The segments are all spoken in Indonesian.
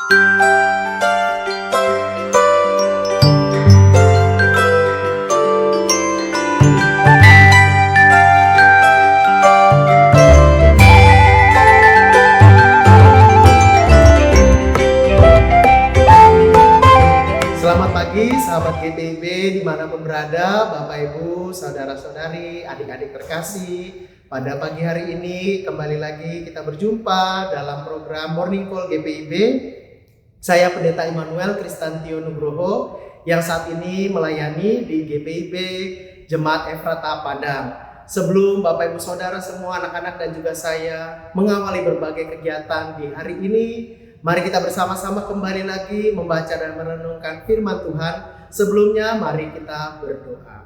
Selamat pagi sahabat GPIB dimanapun berada, Bapak Ibu, Saudara-saudari, adik-adik terkasih. Pada pagi hari ini kembali lagi kita berjumpa dalam program Morning Call GPIB. Saya Pendeta Immanuel Kristantio Nugroho yang saat ini melayani di GPIB Jemaat Efrata Padang. Sebelum Bapak Ibu Saudara semua, anak-anak dan juga saya mengawali berbagai kegiatan di hari ini, mari kita bersama-sama kembali lagi membaca dan merenungkan firman Tuhan. Sebelumnya mari kita berdoa.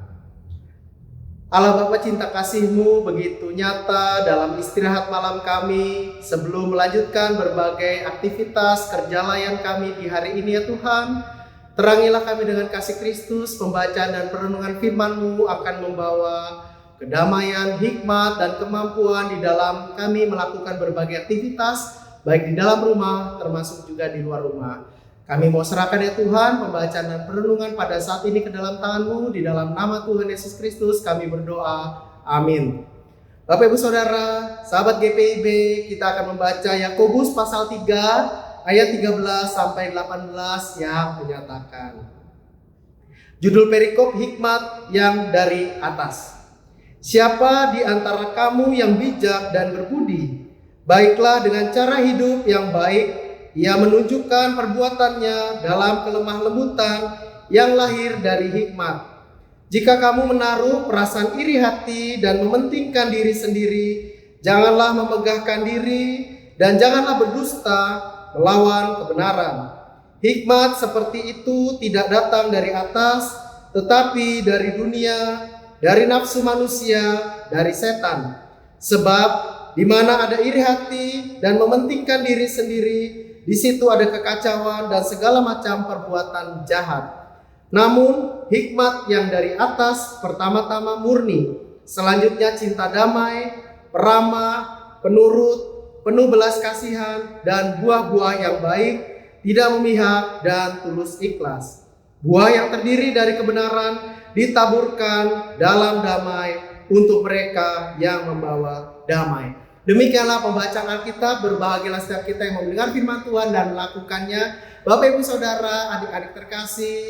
Allah Bapa, cinta kasih-Mu begitu nyata dalam istirahat malam kami. Sebelum melanjutkan berbagai aktivitas kerja layan kami di hari ini ya Tuhan, terangilah kami dengan kasih Kristus. Pembacaan dan perenungan firman-Mu akan membawa kedamaian, hikmat, dan kemampuan di dalam kami melakukan berbagai aktivitas, baik di dalam rumah termasuk juga di luar rumah. Kami mau serahkan ya Tuhan pembacaan dan perenungan pada saat ini ke dalam tangan-Mu. Di dalam nama Tuhan Yesus Kristus kami berdoa. Amin. Bapak Ibu Saudara, sahabat GPIB, kita akan membaca Yakobus pasal 3 ayat 13 sampai 18 yang menyatakan. Judul perikop hikmat yang dari atas. Siapa di antara kamu yang bijak dan berbudi? Baiklah dengan cara hidup yang baik, ia menunjukkan perbuatannya dalam kelemah lembutan yang lahir dari hikmat. Jika kamu menaruh perasaan iri hati dan mementingkan diri sendiri, janganlah memegahkan diri dan janganlah berdusta melawan kebenaran. Hikmat seperti itu tidak datang dari atas, tetapi dari dunia, dari nafsu manusia, dari setan. Sebab di mana ada iri hati dan mementingkan diri sendiri, di situ ada kekacauan dan segala macam perbuatan jahat. Namun hikmat yang dari atas pertama-tama murni, selanjutnya cinta damai, peramah, penurut, penuh belas kasihan, dan buah-buah yang baik, tidak memihak dan tulus ikhlas. Buah yang terdiri dari kebenaran ditaburkan dalam damai untuk mereka yang membawa damai. Demikianlah pembacaan Alkitab. Berbahagialah setiap kita yang mendengar firman Tuhan dan melakukannya. Bapak Ibu Saudara, adik-adik terkasih,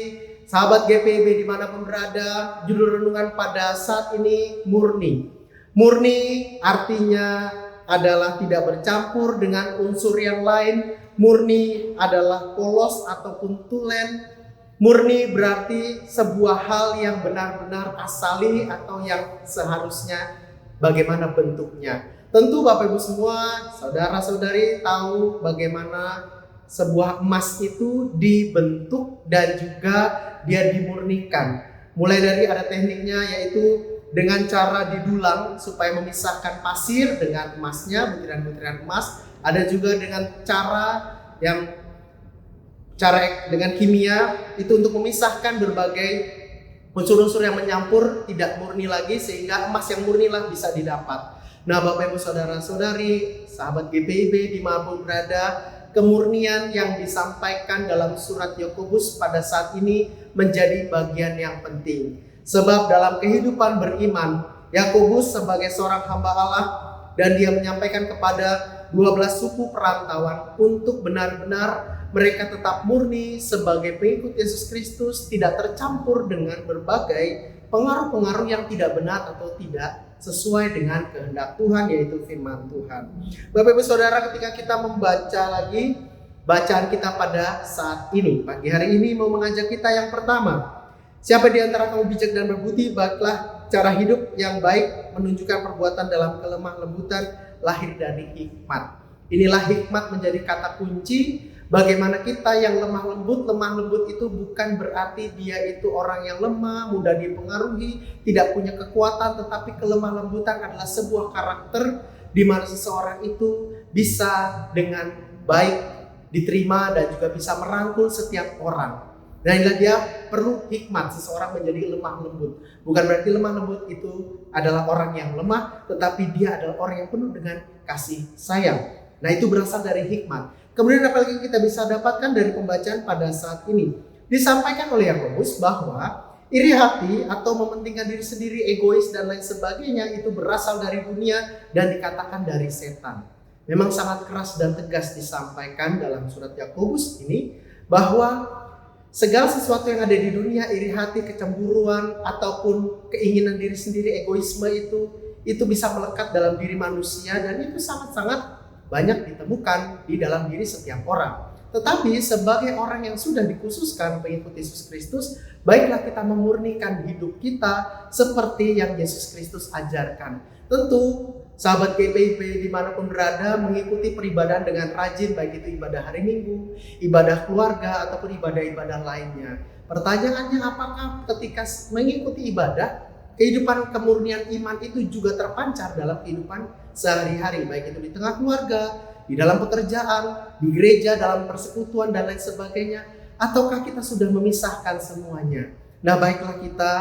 sahabat GPIB dimanapun berada, judul renungan pada saat ini murni. Murni artinya adalah tidak bercampur dengan unsur yang lain. Murni adalah polos ataupun tulen. Murni berarti sebuah hal yang benar-benar asali atau yang seharusnya bagaimana bentuknya. Tentu Bapak Ibu semua, saudara-saudari tahu bagaimana sebuah emas itu dibentuk dan juga dia dimurnikan. Mulai dari ada tekniknya, yaitu dengan cara didulang supaya memisahkan pasir dengan emasnya, butiran-butiran emas. Ada juga dengan cara dengan kimia itu untuk memisahkan berbagai unsur-unsur yang menyampur, tidak murni lagi, sehingga emas yang murnilah bisa didapat. Nah Bapak Ibu Saudara-saudari, sahabat GPIB dimanapun berada, kemurnian yang disampaikan dalam surat Yakobus pada saat ini menjadi bagian yang penting. Sebab dalam kehidupan beriman, Yakobus sebagai seorang hamba Allah dan dia menyampaikan kepada 12 suku perantauan untuk benar-benar mereka tetap murni sebagai pengikut Yesus Kristus, tidak tercampur dengan berbagai pengaruh-pengaruh yang tidak benar atau tidak sesuai dengan kehendak Tuhan, yaitu firman Tuhan. Bapak Ibu Saudara, ketika kita membaca lagi bacaan kita pada saat ini, pagi hari ini mau mengajak kita yang pertama. Siapa di antara kamu bijak dan berbudi? Baiklah cara hidup yang baik, menunjukkan perbuatan dalam kelemah lembutan, lahir dari hikmat. Inilah hikmat menjadi kata kunci. Bagaimana kita yang lemah lembut itu bukan berarti dia itu orang yang lemah, mudah dipengaruhi, tidak punya kekuatan, tetapi kelemah lembutan adalah sebuah karakter di mana seseorang itu bisa dengan baik diterima dan juga bisa merangkul setiap orang. Dan inilah dia perlu hikmat, seseorang menjadi lemah lembut. Bukan berarti lemah lembut itu adalah orang yang lemah, tetapi dia adalah orang yang penuh dengan kasih sayang. Nah itu berasal dari hikmat. Kemudian apalagi kita bisa dapatkan dari pembacaan pada saat ini. Disampaikan oleh Yakobus bahwa iri hati atau mementingkan diri sendiri, egois dan lain sebagainya itu berasal dari dunia dan dikatakan dari setan. Memang sangat keras dan tegas disampaikan dalam surat Yakobus ini bahwa segala sesuatu yang ada di dunia, iri hati, kecemburuan ataupun keinginan diri sendiri, egoisme itu bisa melekat dalam diri manusia dan itu sangat-sangat banyak ditemukan di dalam diri setiap orang. Tetapi sebagai orang yang sudah dikhususkan pengikut Yesus Kristus, baiklah kita memurnikan hidup kita seperti yang Yesus Kristus ajarkan. Tentu sahabat GPIB dimanapun berada mengikuti peribadahan dengan rajin, baik itu ibadah hari Minggu, ibadah keluarga ataupun ibadah-ibadah lainnya. Pertanyaannya, apakah ketika mengikuti ibadah, kehidupan kemurnian iman itu juga terpancar dalam kehidupan sehari-hari, baik itu di tengah keluarga, di dalam pekerjaan, di gereja, dalam persekutuan dan lain sebagainya, ataukah kita sudah memisahkan semuanya? Nah, baiklah kita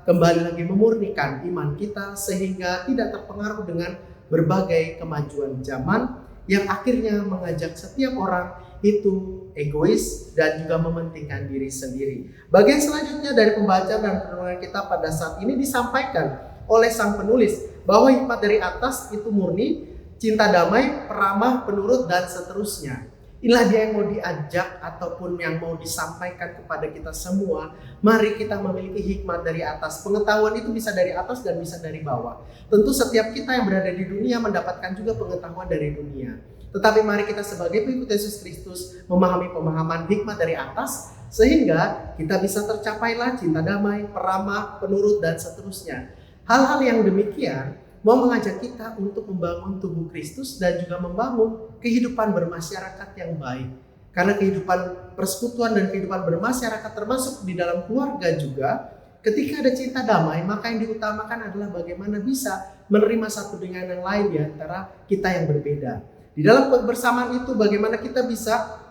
kembali lagi memurnikan iman kita sehingga tidak terpengaruh dengan berbagai kemajuan zaman yang akhirnya mengajak setiap orang itu egois dan juga mementingkan diri sendiri. Bagian selanjutnya dari pembacaan dan perenungan kita pada saat ini disampaikan oleh sang penulis bahwa hikmat dari atas itu murni, cinta damai, peramah, penurut, dan seterusnya. Inilah dia yang mau diajak ataupun yang mau disampaikan kepada kita semua. Mari kita memiliki hikmat dari atas. Pengetahuan itu bisa dari atas dan bisa dari bawah. Tentu setiap kita yang berada di dunia mendapatkan juga pengetahuan dari dunia. Tetapi mari kita sebagai pengikut Yesus Kristus memahami pemahaman hikmat dari atas sehingga kita bisa tercapailah cinta damai, peramah, penurut, dan seterusnya. Hal-hal yang demikian mau mengajak kita untuk membangun tubuh Kristus dan juga membangun kehidupan bermasyarakat yang baik. Karena kehidupan persekutuan dan kehidupan bermasyarakat termasuk di dalam keluarga juga, ketika ada cinta damai, maka yang diutamakan adalah bagaimana bisa menerima satu dengan yang lain di antara kita yang berbeda. Di dalam kebersamaan itu bagaimana kita bisa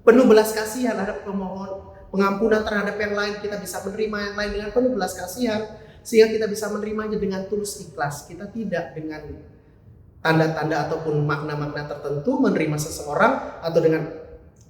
penuh belas kasihan terhadap pemohon pengampunan terhadap yang lain, kita bisa menerima yang lain dengan penuh belas kasihan, sehingga kita bisa menerimanya dengan tulus ikhlas. Kita tidak dengan tanda-tanda ataupun makna-makna tertentu menerima seseorang atau dengan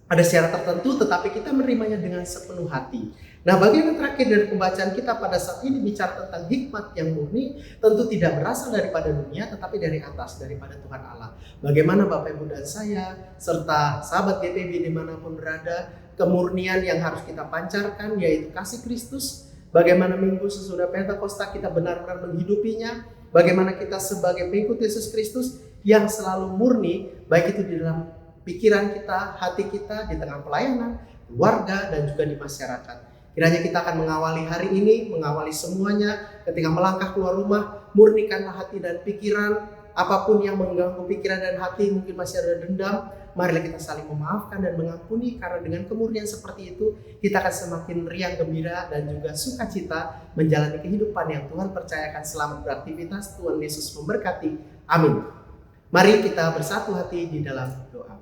ada syarat tertentu, tetapi kita menerimanya dengan sepenuh hati. Nah, bagian yang terakhir dari pembacaan kita pada saat ini bicara tentang hikmat yang murni, tentu tidak berasal daripada dunia, tetapi dari atas, daripada Tuhan Allah. Bagaimana Bapak Ibu dan saya, serta sahabat GPB dimanapun berada, kemurnian yang harus kita pancarkan yaitu kasih Kristus. Bagaimana minggu sesudah Pentakosta kita benar-benar menghidupinya. Bagaimana kita sebagai pengikut Yesus Kristus yang selalu murni, baik itu di dalam pikiran kita, hati kita, di tengah pelayanan, keluarga, dan juga di masyarakat. Kiranya kita akan mengawali hari ini, mengawali semuanya ketika melangkah keluar rumah, murnikanlah hati dan pikiran. Apapun yang mengganggu pikiran dan hati, mungkin masih ada dendam, marilah kita saling memaafkan dan mengampuni, karena dengan kemurnian seperti itu kita akan semakin riang gembira dan juga sukacita menjalani kehidupan yang Tuhan percayakan. Selamat beraktivitas, Tuhan Yesus memberkati. Amin. Mari kita bersatu hati di dalam doa.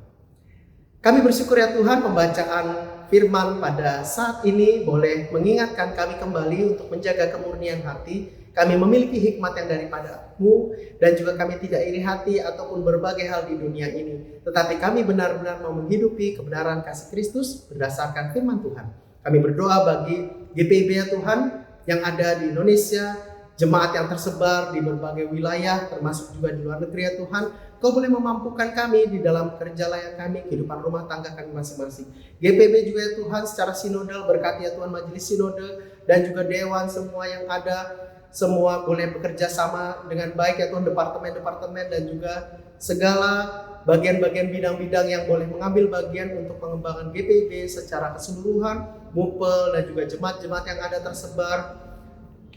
Kami bersyukur ya Tuhan, pembacaan firman pada saat ini boleh mengingatkan kami kembali untuk menjaga kemurnian hati. Kami memiliki hikmat yang daripada-Mu dan juga kami tidak iri hati ataupun berbagai hal di dunia ini. Tetapi kami benar-benar mau menghidupi kebenaran kasih Kristus berdasarkan firman Tuhan. Kami berdoa bagi GPIB ya Tuhan yang ada di Indonesia, jemaat yang tersebar di berbagai wilayah termasuk juga di luar negeri ya Tuhan. Kau boleh memampukan kami di dalam kerja layak kami, kehidupan rumah tangga kami masing-masing. GPIB juga ya Tuhan secara sinodal, berkati ya Tuhan majelis sinode dan juga dewan semua yang ada. Semua boleh bekerja sama dengan baik ya Tuhan, departemen-departemen dan juga segala bagian-bagian bidang-bidang yang boleh mengambil bagian untuk pengembangan GPIB secara keseluruhan, MUPEL dan juga jemaat-jemaat yang ada tersebar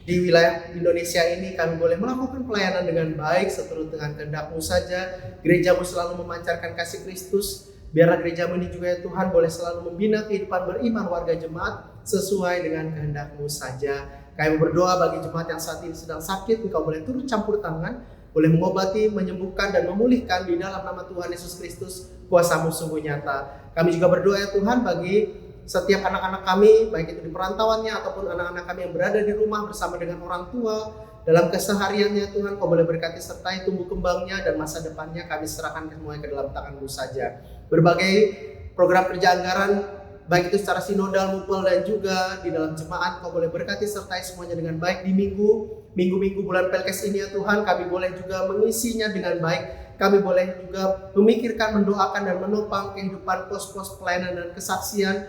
di wilayah Indonesia ini. Kami boleh melakukan pelayanan dengan baik seturut dengan kehendak-Mu saja. Gereja-Mu selalu memancarkan kasih Kristus. Biarlah gereja-Mu ini juga ya Tuhan boleh selalu membina kehidupan beriman warga jemaat sesuai dengan kehendak-Mu saja. Kami berdoa bagi jemaat yang saat ini sedang sakit, Engkau boleh turut campur tangan, boleh mengobati, menyembuhkan, dan memulihkan di dalam nama Tuhan Yesus Kristus, kuasa-Mu sungguh nyata. Kami juga berdoa ya Tuhan bagi setiap anak-anak kami, baik itu di perantauannya ataupun anak-anak kami yang berada di rumah bersama dengan orang tua, dalam kesehariannya Tuhan, Kau boleh berkati sertai tumbuh kembangnya dan masa depannya kami serahkan semuanya ke dalam tangan-Mu saja. berbagai program kerja anggaran, baik itu secara sinodal, mupel, dan juga di dalam jemaat. Kau boleh berkati sertai semuanya dengan baik di minggu-minggu bulan Pelkes ini ya Tuhan. Kami boleh juga mengisinya dengan baik. Kami boleh juga memikirkan, mendoakan, dan menopang kehidupan pos-pos pelayanan dan kesaksian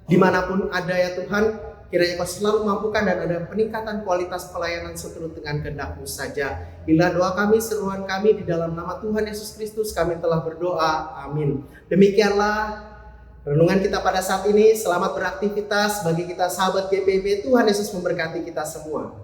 dimanapun ada ya Tuhan. Kiranya Kau selalu mampukan dan ada peningkatan kualitas pelayanan seturut dengan kehendak-Mu saja. Inilah doa kami, seruan kami, di dalam nama Tuhan Yesus Kristus kami telah berdoa. Amin. Demikianlah renungan kita pada saat ini. Selamat beraktivitas bagi kita sahabat GPIB. Tuhan Yesus memberkati kita semua.